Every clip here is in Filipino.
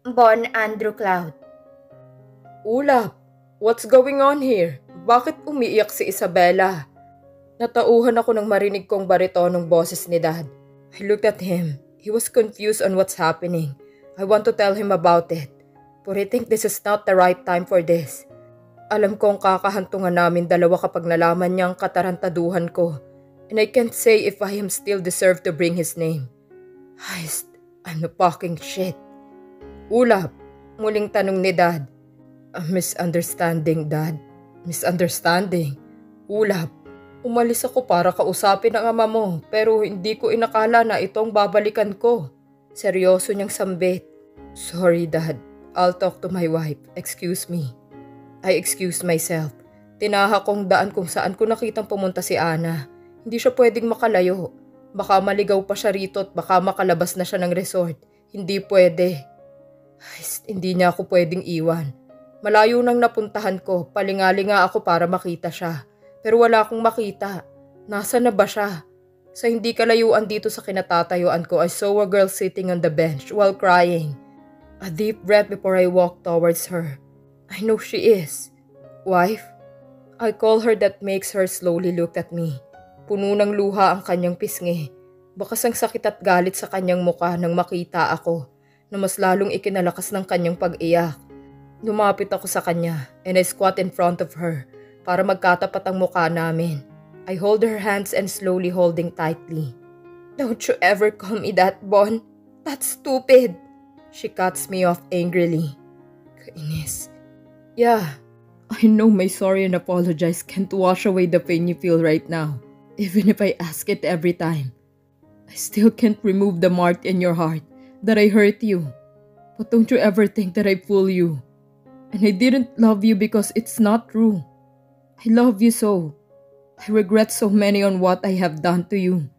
Bon Andrew Cloud. Ulap, what's going on here? Bakit umiiyak si Isabella? Natauhan ako nang marinig kong baritonong boses ni Dad. I looked at him. He was confused on what's happening. I want to tell him about it. But I think this is not the right time for this. Alam kong kakahantungan namin dalawa kapag nalaman niya ang katarantaduhan ko. And I can't say if I am still deserve to bring his name. Heist, I'm a fucking shit. Ulap, muling tanong ni Dad. A misunderstanding, Dad. Misunderstanding. Ulap, umalis ako para kausapin ang ama mo pero hindi ko inakala na itong babalikan ko. Seryoso niyang sambit. Sorry, Dad. I'll talk to my wife. Excuse me. I excused myself. Tinaha kong daan kung saan ko nakitang pumunta si Ana. Hindi siya pwedeng makalayo. Baka maligaw pa siya rito at baka makalabas na siya ng resort. Hindi pwede. Hindi niya ako pwedeng iwan. Malayo nang napuntahan ko, palingalinga ako para makita siya. Pero wala akong makita. Nasaan na ba siya? Sa hindi kalayuan dito sa kinatatayuan ko, I saw a girl sitting on the bench while crying. A deep breath before I walked towards her. I know she is. Wife? I call her that makes her slowly look at me. Puno ng luha ang kanyang pisngi. Bakas ang sakit at galit sa kanyang muka nang makita ako na mas lalong ikinalakas ng kanyang pag-iyak. Lumapit ako sa kanya and I squat in front of her para magkatapat ang mukha namin. I hold her hands and slowly holding tightly. Don't you ever call me that, Bon. That's stupid. She cuts me off angrily. Kainis. Yeah, I know my sorry and apologize can't wash away the pain you feel right now. Even if I ask it every time. I still can't remove the mark in your heart that I hurt you. But don't you ever think that I fool you. And I didn't love you because it's not true. I love you so. I regret so many on what I have done to you.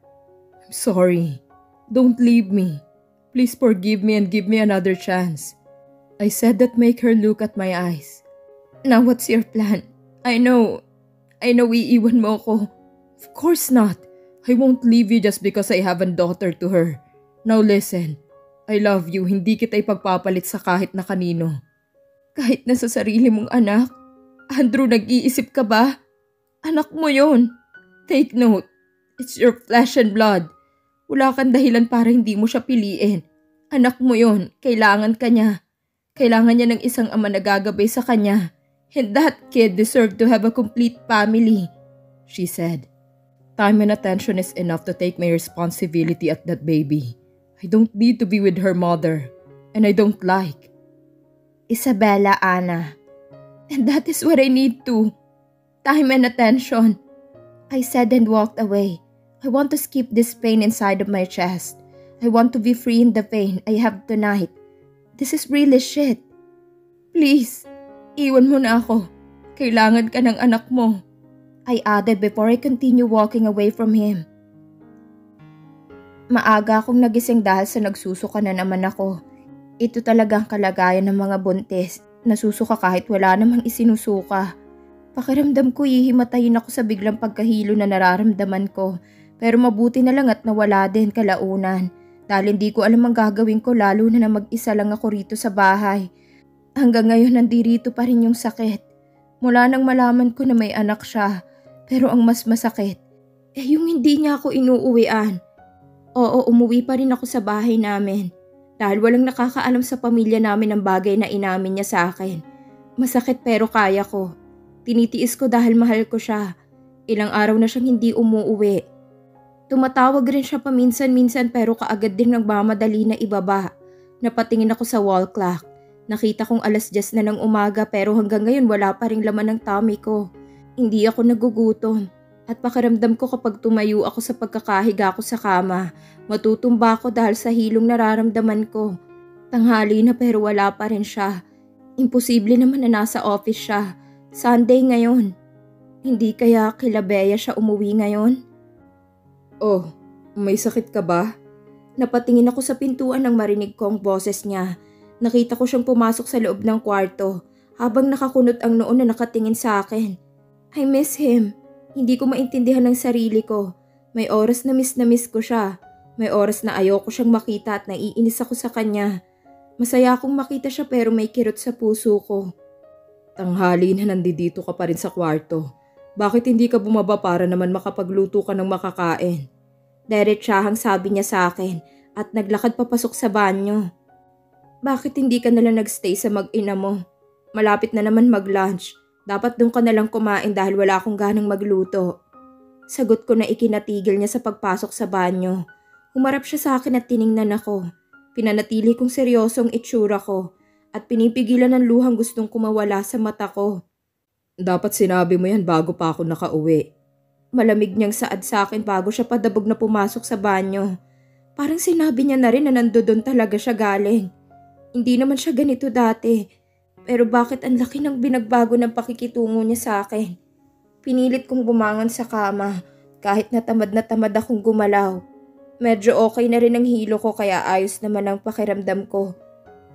I'm sorry. Don't leave me. Please forgive me and give me another chance. I said that make her look at my eyes. Now what's your plan? I know iiwan mo ko. Of course not. I won't leave you just because I have a daughter to her. Now listen. I love you. Hindi kita ipagpapalit sa kahit na kanino. Kahit na sa sarili mong anak. Andrew, nag-iisip ka ba? Anak mo yon. Take note. It's your flesh and blood. Wala kang dahilan para hindi mo siya piliin. Anak mo yon. Kailangan ka niya. Kailangan niya ng isang ama na gagabay sa kanya. And that kid deserved to have a complete family, she said. Time and attention is enough to take my responsibility at that baby. I don't need to be with her mother. And I don't like. Isabella, Ana. And that is what I need too. Time and attention. I said and walked away. I want to skip this pain inside of my chest. I want to be free in the pain I have tonight. This is really shit. Please, iwan mo na ako. Kailangan ka ng anak mo. I added before I continue walking away from him. Maaga akong nagising dahil sa nagsusuka na naman ako. Ito talagang kalagayan ng mga buntis. Nasusuka kahit wala namang isinusuka. Pakiramdam ko hihimatayin ako sa biglang pagkahilo na nararamdaman ko. Pero mabuti na lang at nawala din kalaunan. Dahil hindi ko alam ang gagawin ko lalo na mag-isa lang ako rito sa bahay. Hanggang ngayon nandirito pa rin yung sakit. Mula nang malaman ko na may anak siya. Pero ang mas masakit, yung hindi niya ako inuuwian. Oo, umuwi pa rin ako sa bahay namin. Dahil walang nakakaalam sa pamilya namin ang bagay na inamin niya sa akin. Masakit pero kaya ko. Tinitiis ko dahil mahal ko siya. Ilang araw na siyang hindi umuuwi. Tumatawag rin siya paminsan-minsan pero kaagad din nagmamadali na ibaba. Napatingin ako sa wall clock. Nakita kong 10:00 na ng umaga pero hanggang ngayon wala pa ring laman ng tummy ko. Hindi ako nagugutom. At pakiramdam ko kapag tumayo ako sa pagkakahiga ko sa kama, matutumba ako dahil sa hilong nararamdaman ko. Tanghali na pero wala pa rin siya. Imposible naman na nasa office siya. Sunday ngayon. Hindi kaya kila Bea siya umuwi ngayon? Oh, may sakit ka ba? Napatingin ako sa pintuan nang marinig ko ang boses niya. Nakita ko siyang pumasok sa loob ng kwarto habang nakakunot ang noo na nakatingin sa akin. I miss him. Hindi ko maintindihan ng sarili ko. May oras na miss ko siya. May oras na ayoko siyang makita at naiinis ako sa kanya. Masaya akong makita siya pero may kirot sa puso ko. Tanghali na nandito ka pa rin sa kwarto. Bakit hindi ka bumaba para naman makapagluto ka ng makakain? Diretsahang sabi niya sa akin at naglakad papasok sa banyo. Bakit hindi ka nalang nagstay sa mag-ina mo? Malapit na naman mag-lunch. Dapat doon ka nalang kumain dahil wala akong ganang magluto. Sagot ko na ikinatigil niya sa pagpasok sa banyo. Humarap siya sa akin at tiningnan ako. Pinanatili kong seryosong itsura ko at pinipigilan ng luhang gustong kumawala sa mata ko. Dapat sinabi mo yan bago pa ako nakauwi. Malamig niyang saad sa akin bago siya padabog na pumasok sa banyo. Parang sinabi niya na rin na nandoon talaga siya galing. Hindi naman siya ganito dati. Pero bakit ang laki ng binagbago ng pakikitungo niya sa akin? Pinilit kong bumangon sa kama kahit na tamad akong gumalaw. Medyo okay na rin ang hilo ko kaya ayos naman ang pakiramdam ko.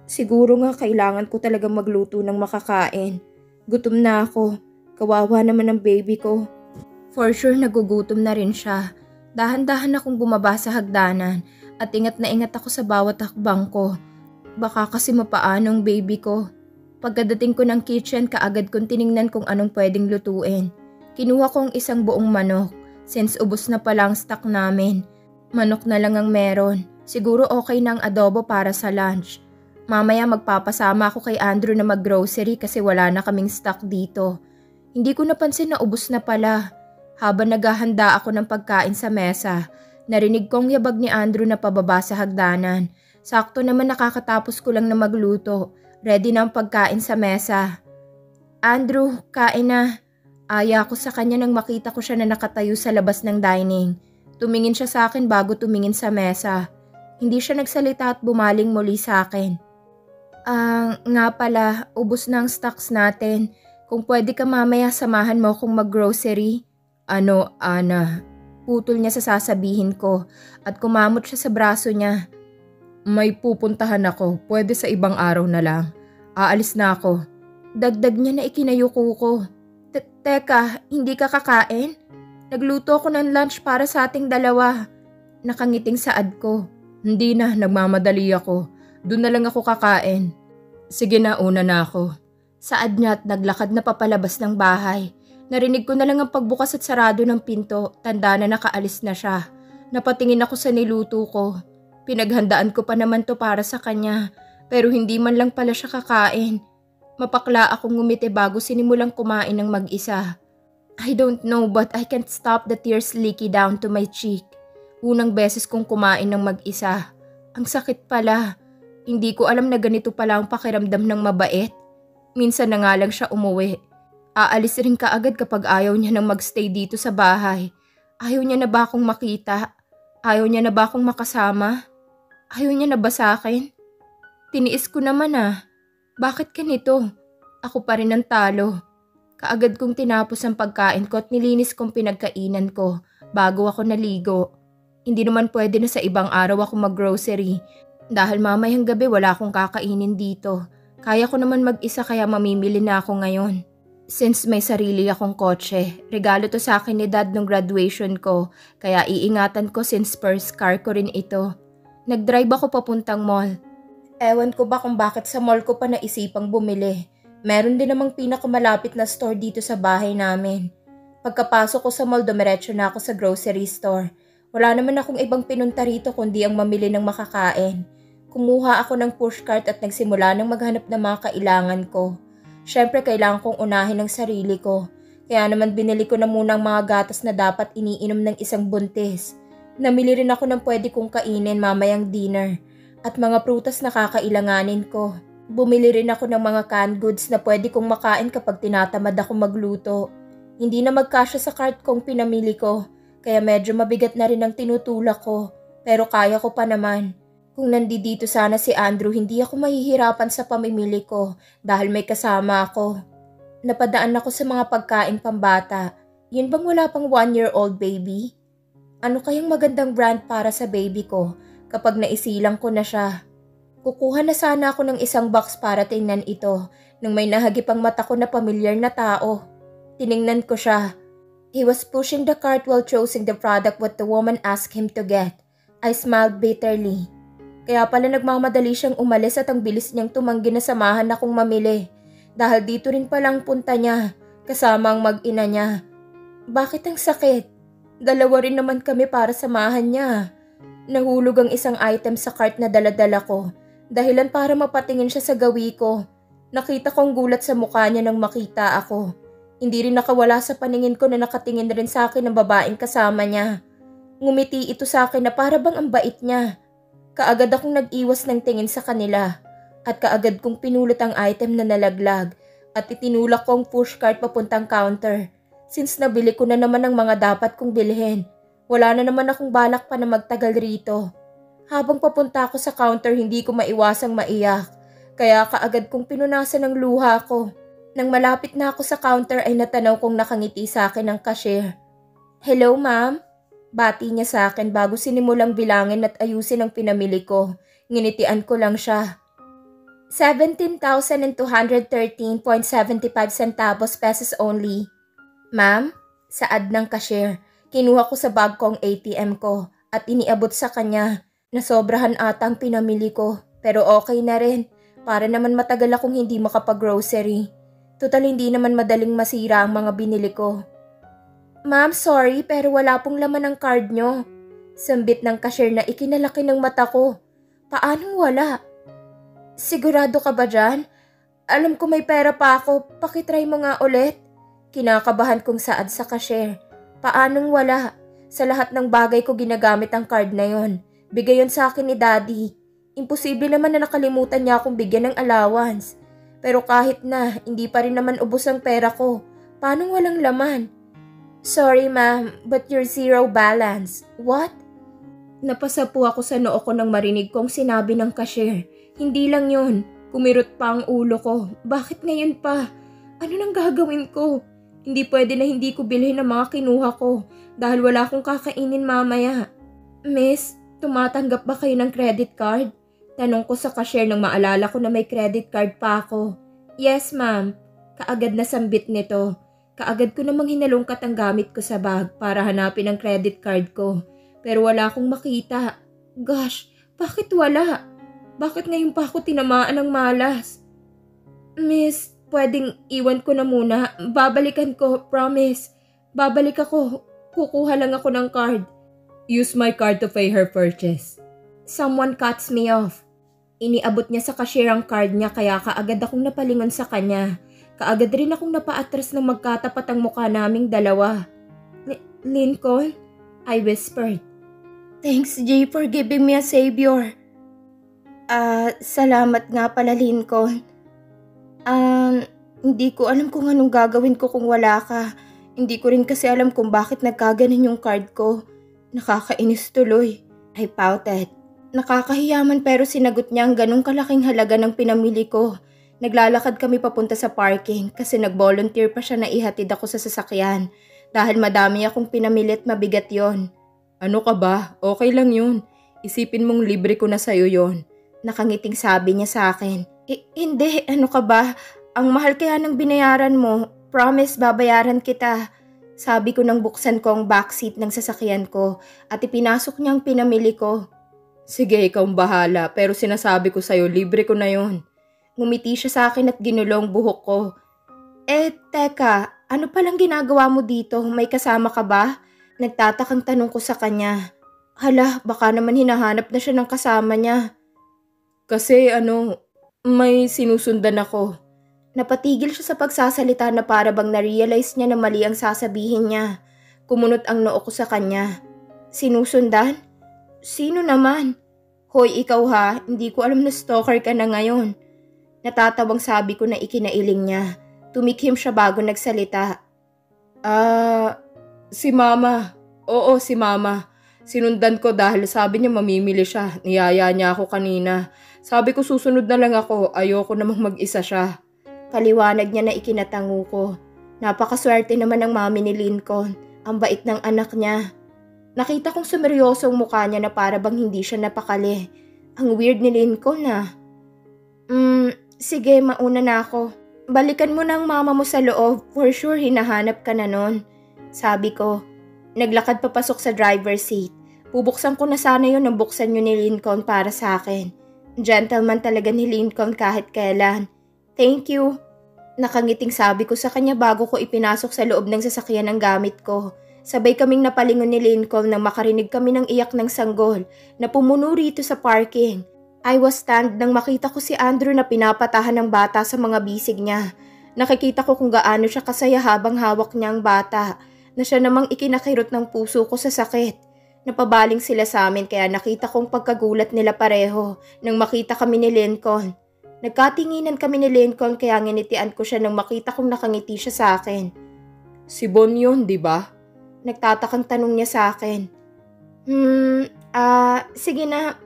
Siguro nga kailangan ko talagang magluto ng makakain. Gutom na ako. Kawawa naman ang baby ko. For sure nagugutom na rin siya. Dahan-dahan akong bumaba sa hagdanan at ingat na ingat ako sa bawat hakbang ko. Baka kasi mapaano ang baby ko. Pagkadating ko ng kitchen, kaagad kong tiningnan kung anong pwedeng lutuin. Kinuha kong isang buong manok since ubos na pala ang stock namin. Manok na lang ang meron. Siguro okay na ang adobo para sa lunch. Mamaya magpapasama ako kay Andrew na mag-grocery kasi wala na kaming stock dito. Hindi ko napansin na ubos na pala. Habang naghahanda ako ng pagkain sa mesa, narinig kong yabag ni Andrew na pababa sa hagdanan. Sakto naman nakakatapos ko lang na magluto. Ready na ang pagkain sa mesa. Andrew, kain na. Aya ko sa kanya nang makita ko siya na nakatayo sa labas ng dining. Tumingin siya sa akin bago tumingin sa mesa. Hindi siya nagsalita at bumaling muli sa akin. Nga pala, ubos na ang stocks natin. Kung pwede ka mamaya samahan mo akong mag-grocery. Ano, Ana? Putol niya sa sasabihin ko at kumamot siya sa braso niya. May pupuntahan ako. Pwede sa ibang araw na lang. Aalis na ako. Dagdag niya na ikinayuko ko. Teka, hindi ka kakain? Nagluto ko ng lunch para sa ating dalawa. Nakangiting saad ko. Hindi na, nagmamadali ako. Doon na lang ako kakain. Sige na, una na ako. Saad niya at naglakad na papalabas ng bahay. Narinig ko na lang ang pagbukas at sarado ng pinto. Tanda na nakaalis na siya. Napatingin ako sa niluto ko. Pinaghandaan ko pa naman to para sa kanya. Pero hindi man lang pala siya kakain. Mapakla akong ngumiti bago sinimulang kumain ng mag-isa. I don't know but I can't stop the tears leaky down to my cheek. Unang beses kong kumain ng mag-isa. Ang sakit pala. Hindi ko alam na ganito pala ang pakiramdam ng mabait. Minsan na nga lang siya umuwi. Aalis rin kaagad kapag ayaw niya nang magstay dito sa bahay. Ayaw niya na ba akong makita? Ayaw niya na ba akong makasama? Ayaw niya na ba sa akin? Tiniis ko naman Bakit ganito? Ako pa rin ang talo. Kaagad kong tinapos ang pagkain ko at nilinis kong pinagkainan ko bago ako naligo. Hindi naman pwede na sa ibang araw ako mag-grocery dahil mamayang gabi wala akong kakainin dito. Kaya ko naman mag-isa kaya mamimili na ako ngayon. Since may sarili akong kotse, regalo to sa akin ni Dad nung graduation ko kaya iingatan ko since first car ko rin ito. Nag-drive ako papuntang mall. Ewan ko ba kung bakit sa mall ko pa naisipang bumili. Meron din namang pinakamalapit na store dito sa bahay namin. Pagkapasok ko sa mall, dumiretso na ako sa grocery store. Wala naman akong ibang pinunta rito kundi ang mamili ng makakain. Kumuha ako ng pushcart at nagsimula ng maghanap ng mga kailangan ko. Siyempre kailangan kong unahin ang sarili ko. Kaya naman binili ko na muna ang mga gatas na dapat iniinom ng isang buntis. Namili rin ako ng pwede kong kainin mamayang dinner. At mga prutas na kakailanganin ko. Bumili rin ako ng mga canned goods na pwede kong makain kapag tinatamad ako magluto. Hindi na magkasya sa cart kong pinamili ko. Kaya medyo mabigat na rin ang tinutulak ko. Pero kaya ko pa naman. Kung nandito sana si Andrew, hindi ako mahihirapan sa pamimili ko dahil may kasama ako. Napadaan ako sa mga pagkain pambata. Yun bang wala pang 1-year-old baby? Ano kayang magandang brand para sa baby ko kapag naisilang ko na siya? Kukuha na sana ako ng isang box para tingnan ito nung may nahagip ang mata ko na pamilyar na tao. Tiningnan ko siya. He was pushing the cart while choosing the product what the woman asked him to get. I smiled bitterly. Kaya pala nagmamadali siyang umalis at ang bilis niyang tumanggi na samahan akong mamili. Dahil dito rin palang punta niya, kasama ang mag-ina niya. Bakit ang sakit? Dalawa rin naman kami para samahan niya. Nahulog ang isang item sa cart na daladala ko. Dahilan para mapatingin siya sa gawi ko. Nakita kong gulat sa mukha niya nang makita ako. Hindi rin nakawala sa paningin ko na nakatingin rin sa akin ang babaeng kasama niya. Ngumiti ito sa akin na para bang ang bait niya. Kaagad akong nag-iwas ng tingin sa kanila. At kaagad kong pinulot ang item na nalaglag at itinulak ko ang pushcart papuntang counter. Since nabili ko na naman ang mga dapat kong bilhin, wala na naman akong balak pa na magtagal rito. Habang papunta ako sa counter, hindi ko maiwasang maiyak. Kaya kaagad kong pinunasan ng luha ko. Nang malapit na ako sa counter ay natanaw kong nakangiti sa akin ang cashier. "Hello ma'am?" Bati niya sa akin bago sinimulang bilangin at ayusin ang pinamili ko. Nginitian ko lang siya. 17,213.75 centavos pesos only. "Ma'am?" Saad ng cashier. Kinuha ko sa bag ko ang ATM ko at iniabot sa kanya. Nasobrahan ata ang pinamili ko pero okay na rin. Para naman matagal akong hindi makapag-grocery. Total hindi naman madaling masira ang mga binili ko. "Ma'am, sorry pero wala pong laman ang card nyo." Sambit ng cashier na ikinalaki ng mata ko. "Paanong wala?" "Sigurado ka ba dyan? Alam ko may pera pa ako, pakitry mo nga ulit." Kinakabahan kong saad sa cashier. "Paanong wala? Sa lahat ng bagay ko ginagamit ang card na yon. Bigay yon sa akin ni Daddy. Imposible naman na nakalimutan niya akong bigyan ng allowance. Pero kahit na, hindi pa rin naman ubos ang pera ko. Paanong walang laman?" "Sorry ma'am, but you're zero balance." "What?" Napasa po ako sa noo ko nang marinig kong sinabi ng cashier. Hindi lang yun, kumirot pa ang ulo ko. Bakit ngayon pa? Ano nang gagawin ko? Hindi pwede na hindi ko bilhin ang mga kinuha ko dahil wala akong kakainin mamaya. "Miss, tumatanggap ba kayo ng credit card?" Tanong ko sa cashier nang maalala ko na may credit card pa ako. "Yes ma'am." Kaagad na sambit nito. Kaagad ko namang hinalungkat ang gamit ko sa bag para hanapin ang credit card ko. Pero wala akong makita. Gosh, bakit wala? Bakit ngayon pa ako tinamaan ng malas? "Miss, pwedeng iwan ko na muna. Babalikan ko, promise. Babalik ako. Kukuha lang ako ng card." "Use my card to pay her purchase." Someone cuts me off. Iniabot niya sa cashier ang card niya kaya kaagad akong napalingon sa kanya. Kaagad rin akong napaatras nang magkatapat ang mukha naming dalawa. "Lincoln?" I whispered. "Thanks, Jay, for giving me a savior." Salamat nga pala, Lincoln. Hindi ko alam kung anong gagawin ko kung wala ka. Hindi ko rin kasi alam kung bakit nagkaganon yung card ko. Nakakainis tuloy." I pouted. Nakakahiyaman pero sinagot niya ang ganong kalaking halaga ng pinamili ko. Naglalakad kami papunta sa parking kasi nag-volunteer pa siya na ihatid ako sa sasakyan. Dahil madami akong pinamili at mabigat yon. "Ano ka ba? Okay lang yun. Isipin mong libre ko na sa'yo yon." Nakangiting sabi niya sa akin. Hindi, ano ka ba? Ang mahal kaya ng binayaran mo. Promise, babayaran kita." Sabi ko nang buksan ko ang backseat ng sasakyan ko at ipinasok niya ang pinamili ko. "Sige, ikaw ang bahala pero sinasabi ko sa'yo, libre ko na yon." Ngumiti siya sa akin at ginulong buhok ko. Teka, ano palang ginagawa mo dito? May kasama ka ba?" Nagtatakang tanong ko sa kanya. Hala, baka naman hinahanap na siya ng kasama niya. "Kasi may sinusundan ako." Napatigil siya sa pagsasalita na para bang na-realize niya na mali ang sasabihin niya. Kumunot ang noo ko sa kanya. "Sinusundan? Sino naman?" "Hoy, ikaw ha, hindi ko alam na stalker ka na ngayon." Natatawang sabi ko na ikinailing niya. Tumikhim siya bago nagsalita. Si Mama. Oo, si Mama. Sinundan ko dahil sabi niya mamimili siya. Niyaya niya ako kanina. Sabi ko susunod na lang ako. Ayoko namang mag-isa siya." Paliwanag niya na ikinatango ko. Napakaswerte naman ng mami ni Lincoln. Ang bait ng anak niya. Nakita kong sumeryosong mukha niya na para bang hindi siya napakali. Ang weird ni Lincoln na. Sige, mauna na ako. Balikan mo na ang mama mo sa loob. For sure, hinahanap ka na nun." Sabi ko. Naglakad papasok sa driver's seat. Bubuksan ko na sana yun nang buksan yun ni Lincoln para sa akin. Gentleman talaga ni Lincoln kahit kailan. Thank you. Nakangiting sabi ko sa kanya bago ko ipinasok sa loob ng sasakyan ang gamit ko. Sabay kaming napalingon ni Lincoln nang makarinig kami ng iyak ng sanggol na pumuno rito sa parking. I was stunned nang makita ko si Andrew na pinapatahan ng bata sa mga bisig niya. Nakikita ko kung gaano siya kasaya habang hawak niya ang bata, na siya namang ikinakirot ng puso ko sa sakit. Napabaling sila sa amin kaya nakita kong pagkagulat nila pareho nang makita kami ni Lincoln. Nagkatinginan kami ni Lincoln kaya nginitian ko siya nang makita kong nakangiti siya sa akin. Si Bon yun, di ba? Nagtatakang tanong niya sa akin. Sige na,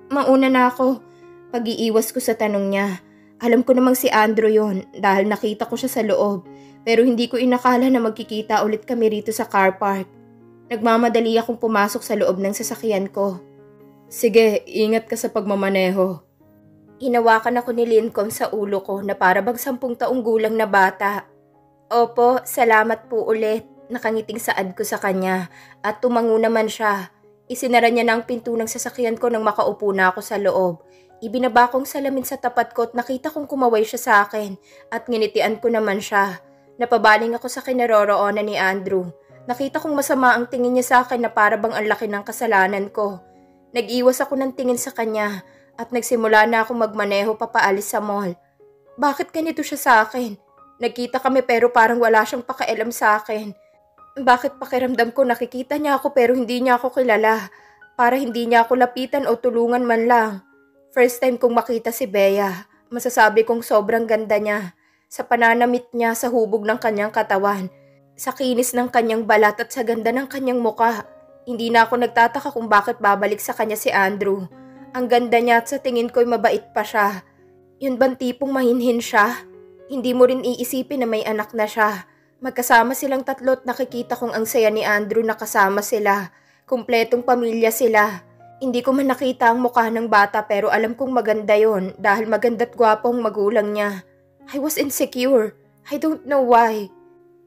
mauna na ako. Pag-iiwas ko sa tanong niya. Alam ko namang si Andrew yon dahil nakita ko siya sa loob, pero hindi ko inakala na magkikita ulit kami rito sa car park. Nagmamadali akong pumasok sa loob ng sasakyan ko. Sige, ingat ka sa pagmamaneho. Hinawakan ako ni Lincoln sa ulo ko na para bang 10 taong gulang na bata. Opo, salamat po ulit. Nakangiting saad ko sa kanya at tumango naman siya. Isinara niya na ang pinto ng sasakyan ko nang makaupo na ako sa loob. Ibinaba kong salamin sa tapat ko at nakita kong kumaway siya sa akin at nginitian ko naman siya. Napabaling ako sa kinaroroonan ni Andrew. Nakita kong masama ang tingin niya sa akin na para bang ang laki ng kasalanan ko. Nag-iwas ako ng tingin sa kanya at nagsimula na akong magmaneho papaalis sa mall. Bakit ganito siya sa akin? Nagkita kami pero parang wala siyang pakialam sa akin. Bakit pakiramdam ko nakikita niya ako pero hindi niya ako kilala? Para hindi niya ako lapitan o tulungan man lang. First time kong makita si Bea, masasabi kong sobrang ganda niya. Sa pananamit niya sa hubog ng kanyang katawan, sa kinis ng kanyang balat at sa ganda ng kanyang muka. Hindi na ako nagtataka kung bakit babalik sa kanya si Andrew. Ang ganda niya at sa tingin ko'y mabait pa siya. Yun bang tipong mahinhin siya? Hindi mo rin iisipin na may anak na siya. Magkasama silang tatlo at nakikita kong ang saya ni Andrew na kasama sila. Kumpletong pamilya sila. Hindi ko man nakita ang mukha ng bata pero alam kong maganda yon dahil maganda't gwapo ang magulang niya. I was insecure. I don't know why.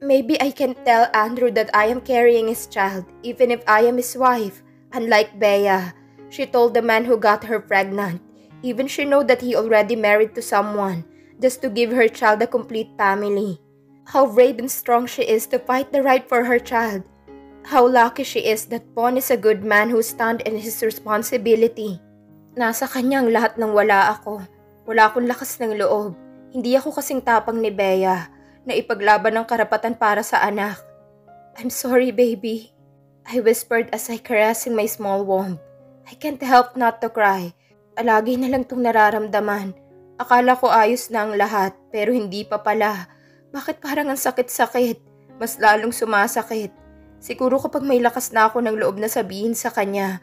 Maybe I can tell Andrew that I am carrying his child even if I am his wife. Unlike Bea, she told the man who got her pregnant. Even she know that he already married to someone just to give her child a complete family. How brave and strong she is to fight the right for her child. How lucky she is that Bon is a good man who stand in his responsibility. Nasa kanyang lahat ng wala ako. Wala akong lakas ng loob. Hindi ako kasing tapang ni Bea na ipaglaban ng karapatan para sa anak. I'm sorry, baby. I whispered as I caressing my small womb. I can't help not to cry. Alagi na lang itong nararamdaman. Akala ko ayos na ang lahat pero hindi pa pala. Bakit parang ang sakit-sakit? Mas lalong sumasakit. Siguro kapag may lakas na ako ng loob na sabihin sa kanya,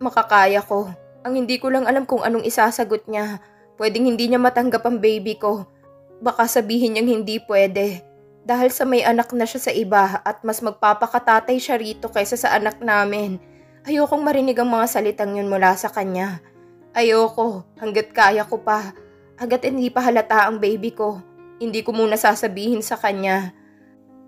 makakaya ko. Ang hindi ko lang alam kung anong isasagot niya. Pwedeng hindi niya matanggap ang baby ko. Baka sabihin niyang hindi pwede. Dahil sa may anak na siya sa iba at mas magpapakatatay siya rito kaysa sa anak namin. Ayokong marinig ang mga salitang yun mula sa kanya. Ayoko, hanggat kaya ko pa. Hanggat hindi pa halata ang baby ko. Hindi ko muna sasabihin sa kanya.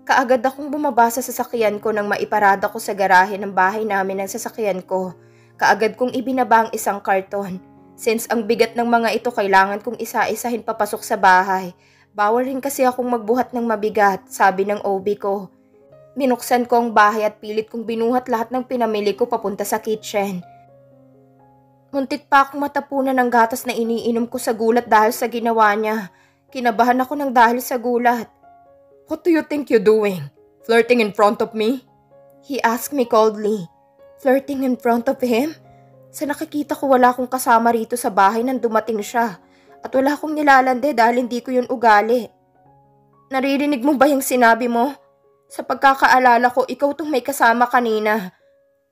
Kaagad akong bumaba sa sasakyan ko nang maiparada ko sa garahe ng bahay namin ang sasakyan ko. Kaagad kong ibinaba ang isang karton. Since ang bigat ng mga ito kailangan kong isa-isahin papasok sa bahay. Bawal rin kasi akong magbuhat ng mabigat, sabi ng OB ko. Binuksan ko ang bahay at pilit kong binuhat lahat ng pinamili ko papunta sa kitchen. Muntik pa akong matapunan ng gatas na iniinom ko sa gulat dahil sa ginawa niya. Kinabahan ako ng dahil sa gulat. What do you think you're doing? Flirting in front of me? He asked me coldly. Flirting in front of him? Sa nakikita ko wala akong kasama rito sa bahay nang dumating siya. At wala akong nilalande dahil hindi ko yun ugali. Naririnig mo ba yung sinabi mo? Sa pagkakaalala ko, ikaw tong may kasama kanina.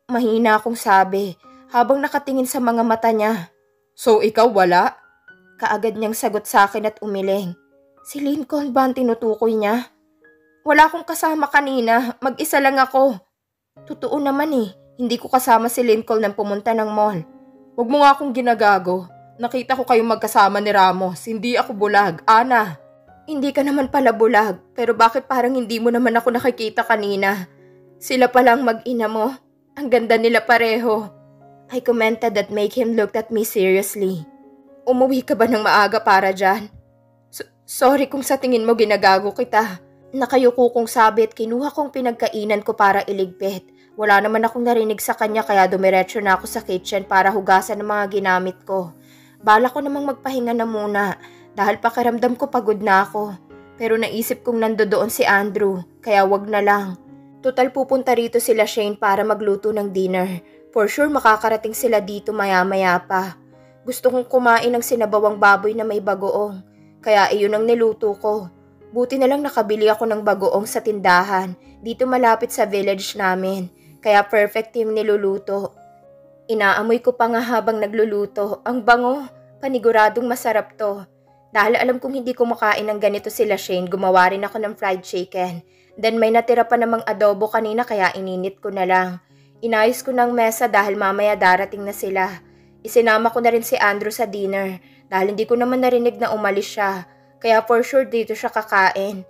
Mahina akong sabi habang nakatingin sa mga mata niya. So ikaw wala? Kaagad niyang sagot sa akin at umiling. Si Lincoln ba ang tinutukoy niya? Wala akong kasama kanina, mag-isa lang ako. Totoo naman eh, hindi ko kasama si Lincoln nang pumunta ng mall. Huwag mo nga akong ginagago. Nakita ko kayong magkasama ni Ramos, hindi ako bulag, Ana. Hindi ka naman pala bulag, pero bakit parang hindi mo naman ako nakikita kanina? Sila palang mag-ina mo? Ang ganda nila pareho. I commented that make him look at me seriously. Umuwi ka ba ng maaga para dyan? Sorry kung sa tingin mo ginagago kita. Nakayuko kong sabi at kinuha kong pinagkainan ko para iligpit. Wala naman akong narinig sa kanya kaya dumiretso na ako sa kitchen para hugasan ang mga ginamit ko. Bala ko namang magpahinga na muna dahil pakiramdam ko pagod na ako. Pero naisip kong nandoon si Andrew kaya wag na lang. Total pupunta rito sila Shane para magluto ng dinner. For sure makakarating sila dito maya-maya pa. Gusto kong kumain ng sinabawang baboy na may bagoong. Kaya iyon ang niluto ko. Buti na lang nakabili ako ng bagoong sa tindahan. Dito malapit sa village namin. Kaya perfect yung niluluto. Inaamoy ko pa nga habang nagluluto. Ang bango. Paniguradong masarap to. Dahil alam kong hindi kumakain ng ganito sila Shane, gumawa rin ako ng fried chicken. Then may natira pa namang adobo kanina kaya ininit ko na lang. Inayos ko ng mesa dahil mamaya darating na sila. Isinama ko na rin si Andrew sa dinner dahil hindi ko naman narinig na umalis siya. Kaya for sure dito siya kakain.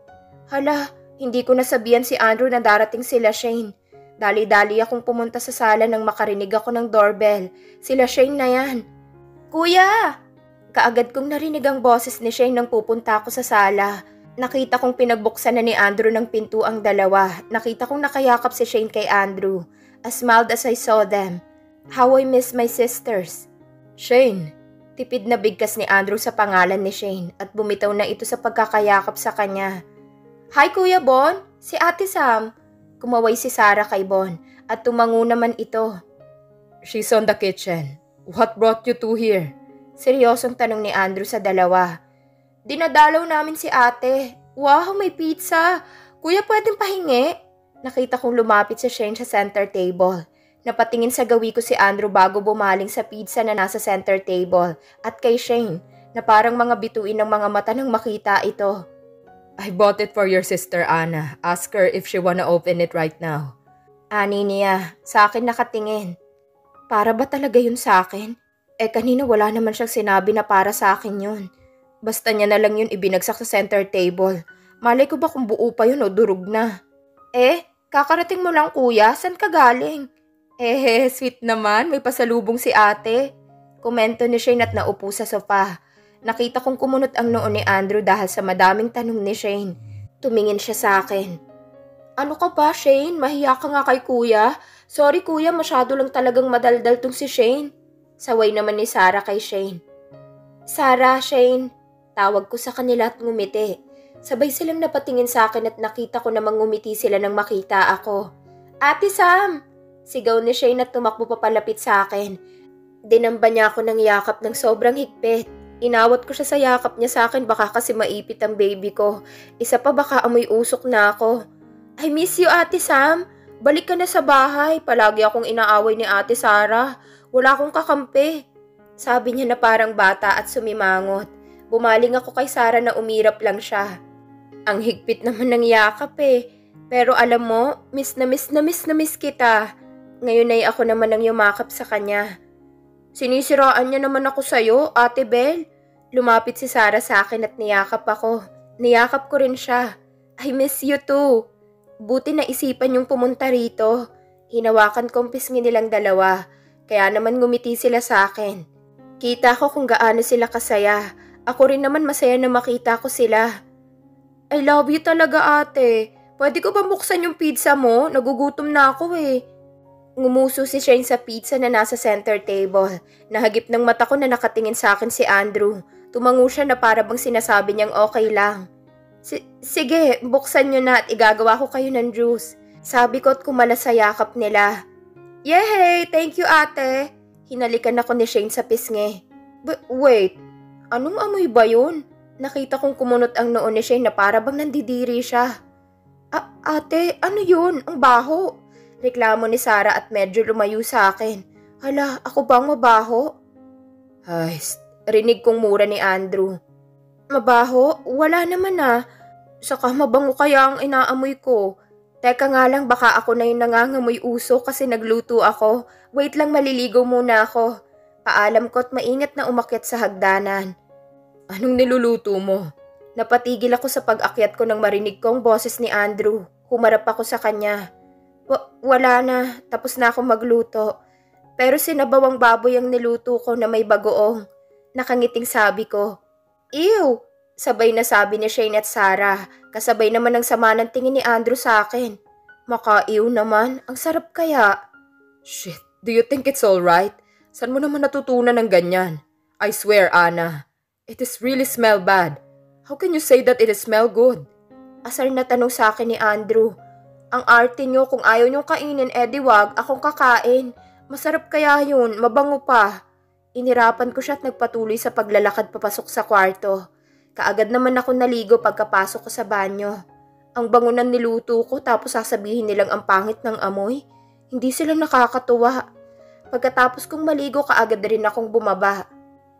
Hala, hindi ko nasabihan si Andrew na darating sila Shane. Dali-dali akong pumunta sa sala nang makarinig ako ng doorbell. Sila Shane na yan. Kuya! Kaagad kong narinig ang boses ni Shane nang pupunta ako sa sala. Nakita kong pinagbuksan na ni Andrew ng pinto ang dalawa. Nakita kong nakayakap si Shane kay Andrew. I smiled as I saw them. How I miss my sisters. Shane. Tipid na bigkas ni Andrew sa pangalan ni Shane at bumitaw na ito sa pagkakayakap sa kanya. Hi Kuya Bon, si Ate Sam. Kumaway si Sarah kay Bon at tumango naman ito. She's on the kitchen. What brought you two here? Seryosong tanong ni Andrew sa dalawa. Dinadalaw namin si ate. Wow, may pizza. Kuya, pwedeng pahingi? Nakita kong lumapit si Shane sa center table. Napatingin sa gawi ko si Andrew bago bumaling sa pizza na nasa center table at kay Shane na parang mga bituin ng mga mata nang makita ito. I bought it for your sister Anna. Ask her if she wanna open it right now. Ani niya, sa akin nakatingin. Para ba talaga yun sa akin? Kanina wala naman siyang sinabi na para sa akin yun. Basta niya na lang yun ibinagsak sa center table. Malay ko ba kung buo pa yun o durog na? Kakarating mo lang kuya, saan ka galing? Sweet naman, may pasalubong si ate. Komento ni Shane at naupo sa sofa. Nakita kong kumunot ang noo ni Andrew dahil sa madaming tanong ni Shane. Tumingin siya sa akin. Ano ka ba Shane? Mahiya ka nga kay kuya. Sorry kuya, masyado lang talagang madaldal tong si Shane. Saway naman ni Sarah kay Shane. Sarah, Shane. Tawag ko sa kanila at ngumiti. Sabay silang napatingin sa akin at nakita ko namang ngumiti sila nang makita ako. Ate Sam! Sigaw ni Shane at tumakbo papalapit sa akin. Dinamba niya ako ng yakap ng sobrang higpit. Inawat ko siya sa yakap niya sa akin baka kasi maipit ang baby ko. Isa pa baka amoy usok na ako. I miss you Ate Sam. Balik ka na sa bahay. Palagi akong inaaway ni Ate Sarah. Wala akong kakampi. Sabi niya na parang bata at sumimangot. Bumaling ako kay Sarah na umirap lang siya. Ang higpit naman ng yakap Pero alam mo, miss na miss kita. Ngayon ay ako naman ang yumakap sa kanya. Sinisiraan niya naman ako sa'yo, Ate Belle. Lumapit si Sarah sa akin at niyakap ako. Niyakap ko rin siya. I miss you too. Buti na isipan yung pumunta rito. Hinawakan kong pisngi nilang dalawa. Kaya naman ngumiti sila sa akin. Kita ko kung gaano sila kasaya. Ako rin naman masaya na makita ko sila. I love you talaga ate. Pwede ko ba buksan yung pizza mo? Nagugutom na ako Ngumuso si Shane sa pizza na nasa center table. Nahagip ng mata ko na nakatingin sa akin si Andrew. Tumango siya na para bang sinasabi niyang okay lang. Sige, buksan niyo na at igagawa ko kayo ng juice. Sabi ko at kumala sa yakap nila. Yehey! Thank you, ate! Hinalikan ako ni Shane sa pisngi. Wait, anong amoy ba yun? Nakita kong kumunot ang noo ni Shane na para bang nandidiri siya. Ate, ano yun? Ang baho! Reklamo ni Sarah at medyo lumayo sa akin. Hala, ako bang mabaho? Ay, rinig kong mura ni Andrew. Mabaho? Wala naman Saka mabango kaya ang inaamoy ko. Teka nga lang baka ako na yung nangangamoy uso kasi nagluto ako. Wait lang maliligo muna ako. Paalam ko at maingat na umakyat sa hagdanan. Anong niluluto mo? Napatigil ako sa pag-akyat ko nang marinig kong boses ni Andrew. Humarap ako sa kanya. Wala na, tapos na ako magluto. Pero sinabawang baboy ang niluto ko na may bagoong. Nakangiting sabi ko. Ew! Sabay na sabi ni Shane at Sarah. Kasabay naman ang sama ng tingin ni Andrew sa akin. Maka-ew naman, ang sarap kaya. Shit, do you think it's alright? Saan mo naman natutunan ng ganyan? I swear, Anna, it is really smell bad. How can you say that it is smell good? Asar na tanong sa akin ni Andrew. Ang arte nyo, kung ayaw nyo kainin, edi wag, akong kakain. Masarap kaya yun, mabango pa. Inirapan ko siya at nagpatuloy sa paglalakad papasok sa kwarto. Kaagad naman ako naligo pagkapasok ko sa banyo. Ang bango ng niluto ko tapos sasabihin nilang ang pangit ng amoy. Hindi sila nakakatuwa. Pagkatapos kong maligo, kaagad rin akong bumaba.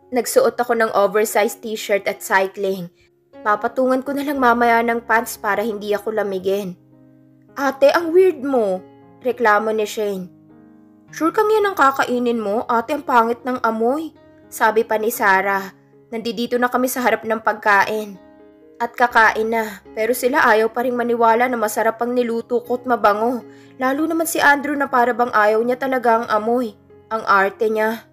Nagsuot ako ng oversized t-shirt at cycling. Papatungan ko na lang mamaya ng pants para hindi ako lamigin. Ate, ang weird mo, reklamo ni Shane. Sure kang yan ang kakainin mo? Ate, ang pangit ng amoy, sabi pa ni Sarah. Nandito na kami sa harap ng pagkain. At kakain na, pero sila ayaw pa rin maniwala na masarap ang niluto ko at mabango. Lalo naman si Andrew na para bang ayaw niya talaga ang amoy. Ang arte niya.